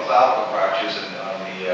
about clavicle fractures and on the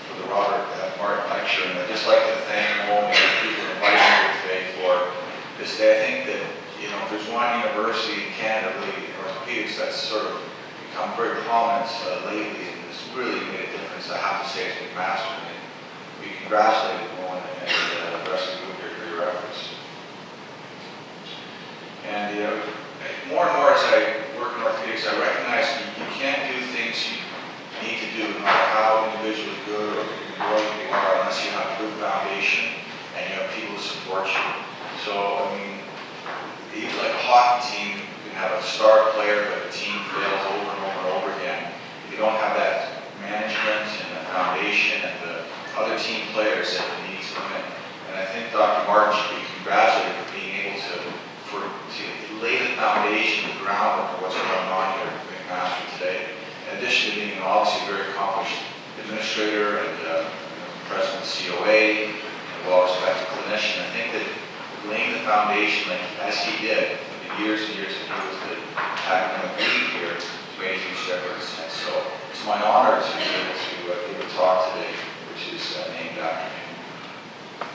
for the Robert Martin lecture, and I'd just like to thank all the people inviting me here today for this day. I think that if there's one university in Canada, really in orthopedics, that's sort of become very prominent lately, and it's really made a difference. I have to say, it's McMaster, and we congratulate everyone and the rest of the group here for your efforts. And more and more as I work in orthopedics, I recognize you can't do things you need to do, no matter how individually good or brilliant you are, unless you have a good foundation and you have people to support you. So, I mean, even like a hockey team, you can have a star player, but the team fails over and over and over again. If you don't have that management and the foundation and the other team players that you need to win. And I think Dr. Martin should be congratulated for being able to lay the foundation, the groundwork for what's going on here at McMaster today. In addition to being obviously a very accomplished administrator and president of COA, and a well-respected clinician, I think that laying the foundation as he did, with the years and years that he was the academic lead here, has made a huge difference. And so it's my honor to be able to give a talk today, which is named after him.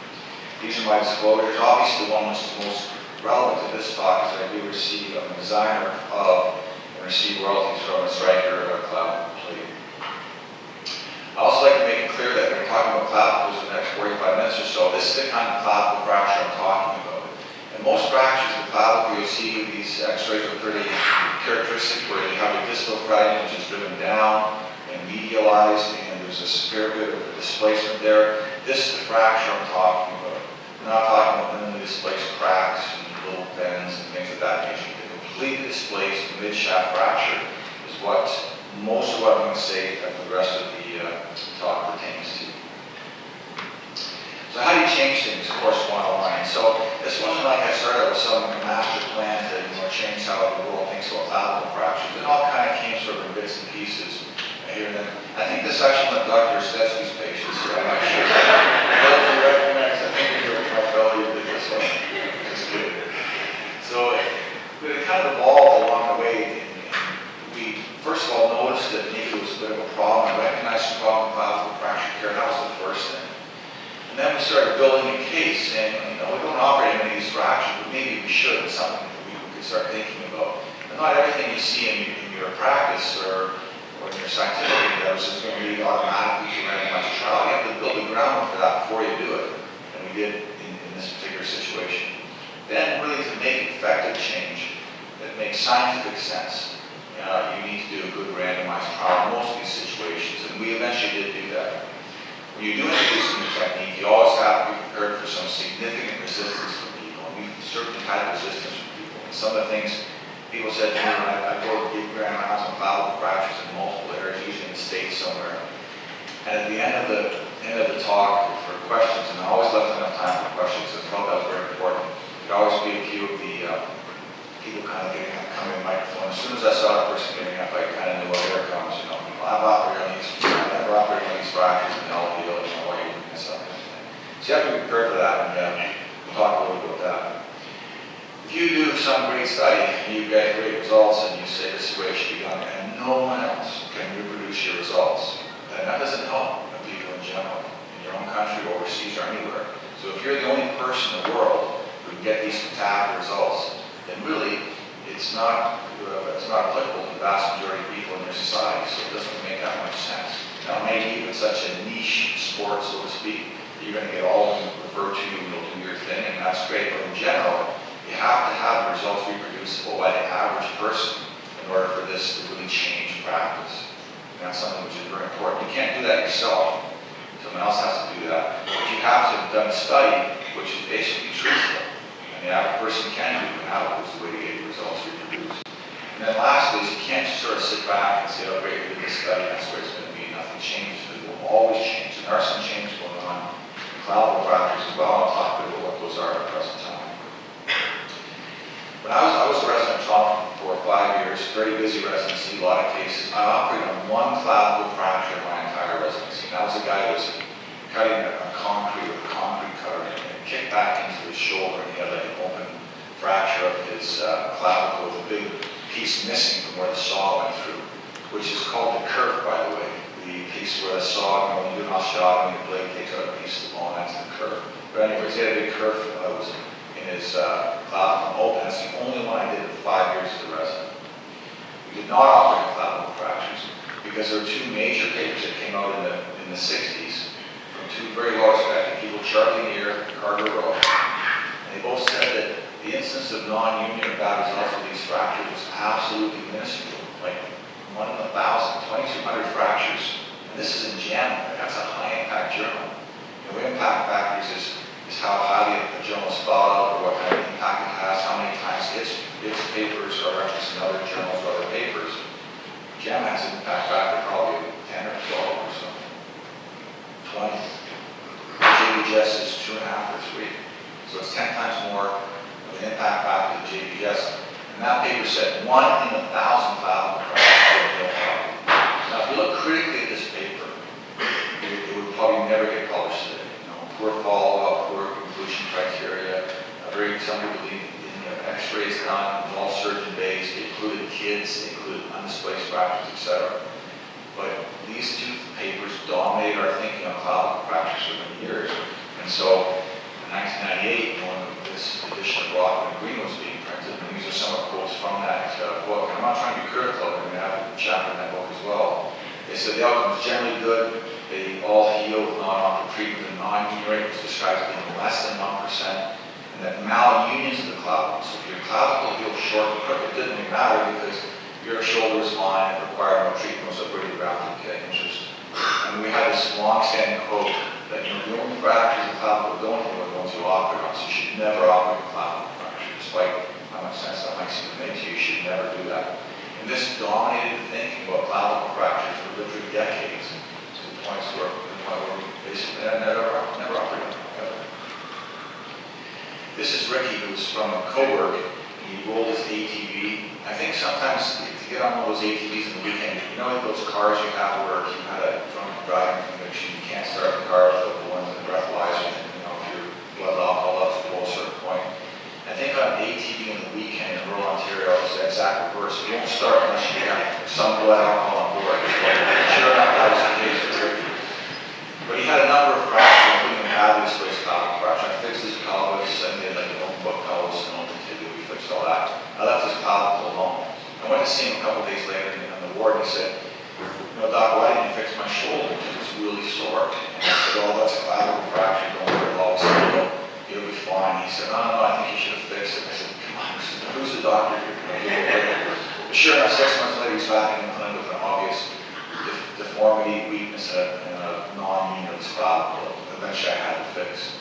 These are my disclosures. Obviously, the one which is most relevant to this talk is I do receive, I'm a designer of, and receive royalties from a striker clavicle plate. I also like to make it clear that when we're talking about clavicles for the next 45 minutes or so, this is the kind of clavicle fracture I'm talking about. And most fractures of the clavicle, you'll see these x-rays are pretty characteristic, where you have a distal fragment which is driven down and medialized, and there's a fair bit of displacement there. This is the fracture I'm talking about. I'm not talking about minimally displaced cracks and little bends and things of that nature. The completely displaced mid-shaft fracture is what most of what I'm going to say and the rest of the talk pertains to. So how do you change things? Of course, one on one. So this wasn't like I started with some master plan to change how the world thinks about clavicle fractures. It all kind of came sort of in bits and pieces here and then. I think this actually one of Dr. Stetsky's patients here. I'm not sure. I think you're my fellow, you did this one. It's good. So it kind of evolved along the way. We first of all noticed that maybe it was a bit of a problem. I recognized the problem with clavicle fracture care. That was the first thing. And then we started building a case saying, we don't operate any of these fractures, but maybe we should. It's something that we could start thinking about. But not everything you see in your practice or in your scientific endeavors is going to be automatically to randomized trial. You have to build the groundwork for that before you do it. And we did in this particular situation. Then really to make effective change that makes scientific sense, you need to do a good randomized trial in most of these situations. And we eventually did do that. When you do introduce a new technique, you always have to be prepared for some significant resistance from people. And we certainly had resistance from people. And some of the things people said to me when I go to give grandmas and clavicle fractures in multiple areas, usually in the States somewhere. And at the end of the talk for questions, and I always left enough time for questions, so I felt that was very important. There'd always be a few of the people kind of coming to the microphone. As soon as I saw the person getting up, I kind of knew, here it comes, I've operated on these, I've never operated on these fractures in the LPO, why are you doing this up? So you have to be prepared for that, and we'll talk a little bit about that. If you do some great study, and you get great results, and you say this is the way it should be done, and no one else can reproduce your results, then that doesn't help people in general, in your own country, overseas, or anywhere. So if you're the only person in the world who can get these spectacular results, then really it's not applicable to the vast majority of people in your society, so it doesn't make that much sense. Now, maybe it's such a niche sport, so to speak, that you're going to get all of them referred to, you'll do your thing, and that's great, but in general, you have to have the results reproducible by the average person in order for this to really change practice. And that's something which is very important. You can't do that yourself. Someone else has to do that. But you have to have done a study which is basically truthful. And the average person can do it. How is the way to get your results reproduced. And then lastly, you can't just sort of sit back and say, oh great, we did this study, that's where it's going to be. Nothing changes. It will always change. And there are some changes going on in clavicle fractures as well. I'll talk a bit about what those are at the present time. When I was a resident in Toronto for 5 years, very busy residency, a lot of cases. I operated on one clavicle fracture in my entire residency. And that was a guy who was cutting a concrete with a concrete cutter and it kicked back into his shoulder, and he had like an open fracture of his clavicle with a big piece missing from where the saw went through, which is called the kerf, by the jogging, the blade takes out a piece of the bone, that's the curve. But anyways, he had a big curve that was in his clavicle open. That's the only one I did in 5 years as a resident. We did not operate on clavicle fractures because there were two major papers that came out in the 60s from two very well-respected people, Charlie Neer and Carter Rowe. And they both said that the instance of non-union or bad results of these fractures was absolutely minuscule, like 1 in 1,000, 2,200 fractures. And this is in JAMA, that's a high-impact journal. Impact factors is how highly a journal is thought of, or what kind of impact it has, how many times its papers are referenced in other journals or other papers. JAMA has an impact factor probably 10 or 12 or so. 20. JBJS is 2.5 or 3. So it's 10 times more of an impact factor than JBJS. And that paper said 1 in 1,000 clavicle fractures. Now, if you look critically at this paper, it would probably never get published today. Poor follow-up, poor inclusion criteria, some people believe in x-rays done, all surgeon-based, they included kids, they included undisplaced fractures, etc. But these two papers dominated our thinking on clavicle fractures for many years. And so, in 1998, when this edition of Rockman and Green was being printed, and these are some of the quotes from that book, and I'm not trying to be critical, I'm going to have a chapter in that book as well. They said the outcome is generally good. They all heal with non-operative treatment. The non-union rate was described as being less than 1%, and that malunions of the clavicle. So if your clavicle heals short and quick, it didn't really matter because your shoulder was fine, it required no treatment, was a pretty rapid interest. And we had this long-standing quote that the only fractures of the clavicle don't heal are the ones you operate on. So you should never operate a clavicle fracture, despite how much sense that might seem to make to you. You should never do that. And this dominated the thinking about clavicle fractures for literally decades. Points where we basically never operated on ever. This is Ricky, who's from Coburg. He rolled his ATV. I think sometimes to get on one of those ATVs in the weekend, you know those cars you have where you had a drunk driving conviction, you can't start the car without blowing the breathalyzer, and if your blood alcohol levels below a certain point. I think on an ATV in the weekend in rural Ontario, it's the exact reverse. You won't start unless you have some blood alcohol on board. Sure enough, that was the case for Ricky. But he had a number of fractures, including a badly displaced clavicle fracture. I fixed his pelvis, and he had like an open book pelvis and open tibia. We fixed all that. I left his clavicle alone. I went to see him a couple of days later in the ward, and he said, Doc, why didn't you fix my shoulder? It was really sore. And I said, that's a clavicle fracture. Don't worry, it'll always heal. It'll be fine. He said, no, I think you should have fixed it. I said, come on, who's the doctor here? But sure enough, 6 months later, he's back in the clinic with an obvious deformity, weakness, and a non-union of his clavicle. Eventually I had to fix.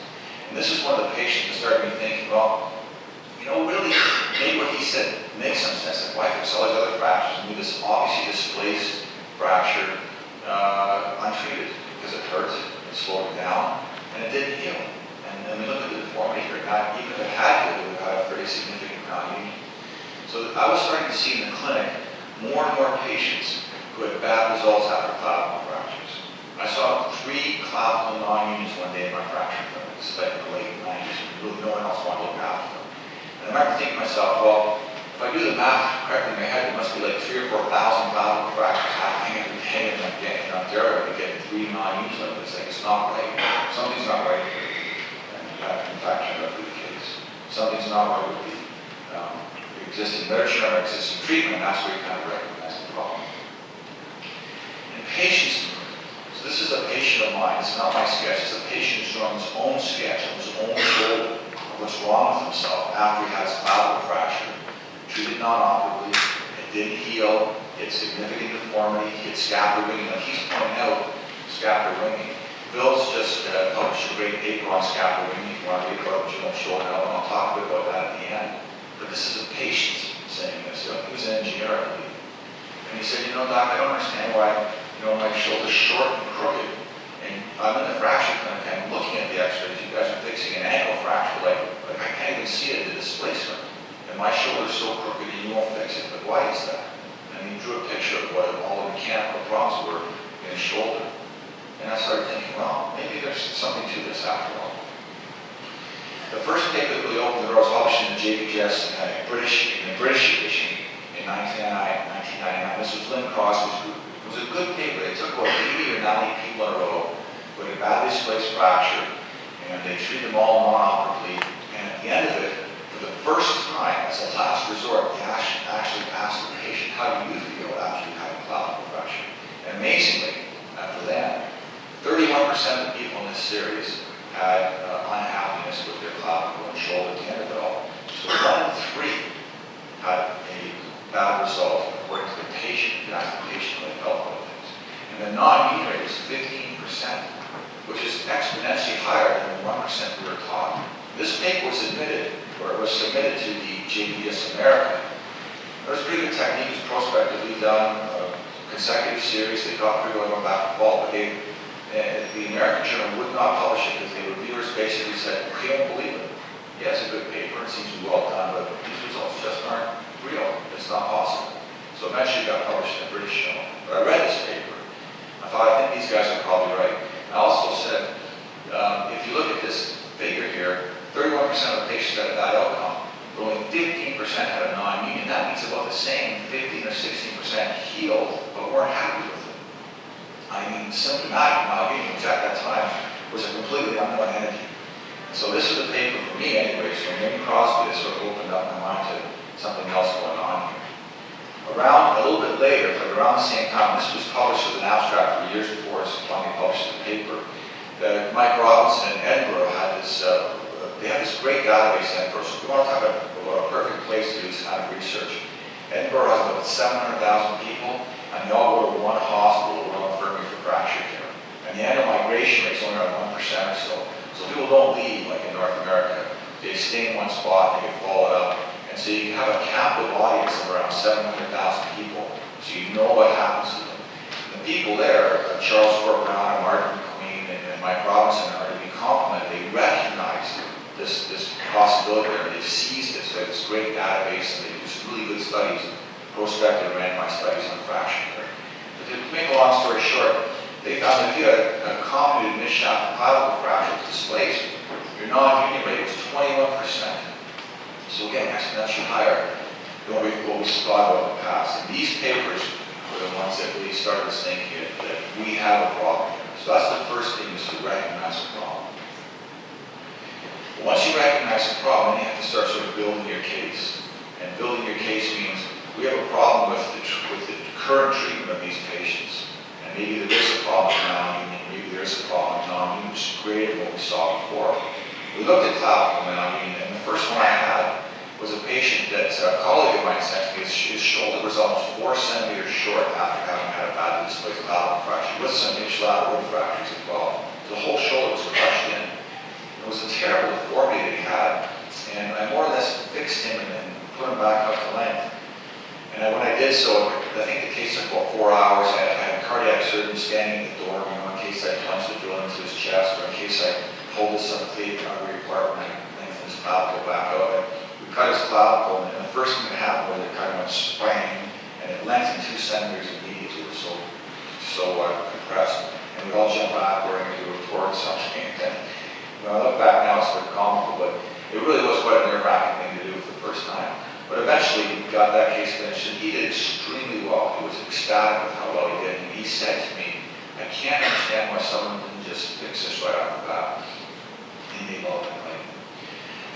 And this is one of the patients that started me thinking, really, maybe what he said makes some sense. Like, why fix all these other fractures? And this obviously displaced fracture untreated because it hurt, it slowed it down, and it didn't heal. And we look at the deformity here, even if it had healed, it would have had a very significant non-union. So I was starting to see in the clinic more and more patients who had bad results after clavicle fractures. I saw 3 clavicle non-unions one day in my fracture clinic. This is like in the late 90s, really no one else wanted to look after them. And I remember thinking to myself, if I do the math correctly in my head, there must be like 3,000 or 4,000 clavicle fractures happening every day in Ontario to get 3 non-unions like this. Like, it's not right. Something's not right here. And that, in fact, turned out to be the case. Something's not right with the existing literature or existing treatment, and that's where you kind of recognize the problem. Patients, so this is a patient of mine, it's not my sketch, it's a patient who's drawing his own sketch of his own shoulder of what's wrong with himself after he had his clavicle fracture. Treated non-operatively, it didn't heal, he had significant deformity, he had scapular ringing. Like he's pointing out scapular ringing. Bill's just published a great paper on scapular ringing. If you want to read about it, you won't show it out, and I'll talk a bit about that at the end. But this is a patient saying this. He was an engineer, I believe. And he said, Doc, I don't understand why my shoulder's short and crooked, and I'm in the fracture clinic, I'm looking at the x-rays, you guys are fixing an ankle fracture, like I can't even see it, the displacement, and my shoulder's so crooked and you won't fix it, but why is that? And he drew a picture of what all the mechanical problems were in his shoulder, and I started thinking, maybe there's something to this after all. The first paper that really opened the door was published in the JBJS in the British edition in 1999. This was Lynn Crosby's group. It was a good paper. They took about 80 or 90 people in a row, with a badly displaced fracture, and they treat them all non-operatively, and at the end of it, for the first time, as a last resort, they actually asked the patient, how do you feel after you have a clavicle fracture? And amazingly, for them, 31% of the people in this series had unhappiness with their clavicle and shoulder at the end of it all. So 1 in 3 had a bad result according to the patient, the active patient when they felt about things. And the non-mean rate was 15%, which is exponentially higher than the 1% we were taught. This paper was submitted to the JBS American. It was a pretty good technique. It was prospectively done, consecutive series. They got pretty well going back and forth, but the American Journal would not publish it because the reviewers basically said, we don't believe it. Yeah, it's a good paper, it seems to be well done, but these results just aren't real. It's not possible. So eventually it got published in the British Journal. But I read this paper. I thought, I think these guys are probably right. I also said, if you look at this figure here, 31% of the patients had a bad outcome, but only 15% had a non-union. That means about the same, 15 or 16% healed, but weren't happy with it. I mean, symptomatic non-union, which at that time was a completely unknown entity. So this was a paper for me anyway, so when Crosby has sort of opened up my mind to something else going on here. Around, a little bit later, but around the same time, this was published as an abstract for years before it's finally published in the paper, that Mike Robinson in Edinburgh had this, they have this great database in Edinburgh, so if you want to talk about a perfect place to do this kind of research. Edinburgh has about 700,000 people, and they all go to one hospital or one infirmary for fracture care. And the annual migration rate is only around 1% or so. So people don't leave like in North America. They stay in one spot, they get followed up. And so you have a captive audience of around 700,000 people. So you know what happens to them. The people there, Charles Fort Brown and Martin McKee1 and Mike Robinson are to be complimented. They recognize this possibility there. They've seized it. So they have this great database and they do some really good studies, prospective randomized studies on fracture care. But to make a long story short, they found that if you had a comminuted mid-shaft clavicle fracture displaced, your non-union rate was 21%. So again, exponentially higher than what we thought about in the past. And these papers were the ones that really started us thinking that we have a problem here. So that's the first thing, is to recognize the problem. But once you recognize the problem, then you have to start sort of building your case. And building your case means we have a problem with the current treatment of these patients. Maybe there is a problem with non-union, maybe there is a problem with non-union, which is greater than what we saw before. We looked at clavicle non-union, and the first one I had was a patient that a colleague of mine sent me. His shoulder was almost 4 centimeters short after having had a badly displaced clavicle fracture, with some ipsilateral fractures as well. The whole shoulder was crushed in. It was a terrible deformity that he had, and I more or less fixed him and then put him back up to length. And when I did so, I think the case took about 4 hours. I had a cardiac surgeon standing at the door, in case I plunged the drill into his chest, or in case I pulled his subclavian artery apart when I lengthened his clavicle back out. And we cut his clavicle, and the first thing that happened was it kind of went sprang, and it lengthened 2 centimeters immediately. It was so compressed. And we all jumped backward and we were toward something. And when I look back now, it's sort of comical, but it really was quite a nerve-wracking thing to do for the first time. But eventually, we got that case finished, and he did extremely well. He was ecstatic with how well he did, and he said to me, I can't understand why someone didn't just fix this right off the bat. And he made all that claim.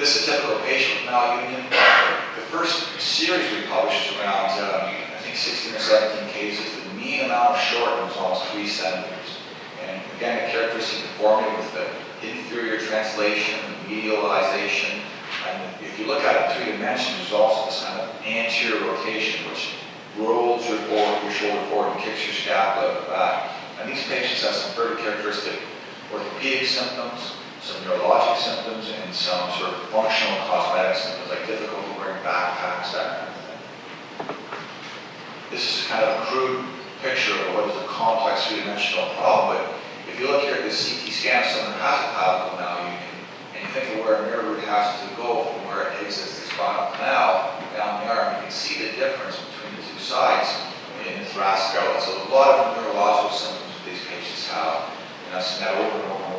This is a typical patient with malunion. The first series we published was around, I think 16 or 17 cases. The mean amount of shortening was almost 3 centimeters. And again, the characteristic deformity with the inferior translation, medialization. And if you look at it in 3 dimensions, there's also this kind of anterior rotation, which rolls your shoulder forward and kicks your scapula at the back. And these patients have some very characteristic orthopedic symptoms, some neurologic symptoms, and some sort of functional cosmetic symptoms, like difficulty wearing backpacks, that kind of thing. This is kind of a crude picture of what is a complex 3-dimensional problem, but if you look here at the CT scan of someone who has a clavicle malunion, and you think of where a nerve root has to go from where it exits the spinal canal down the arm, you can see the difference between the 2 sides in the thoracic outlet. So a lot of neurological symptoms that these patients have, and I've seen that over and over and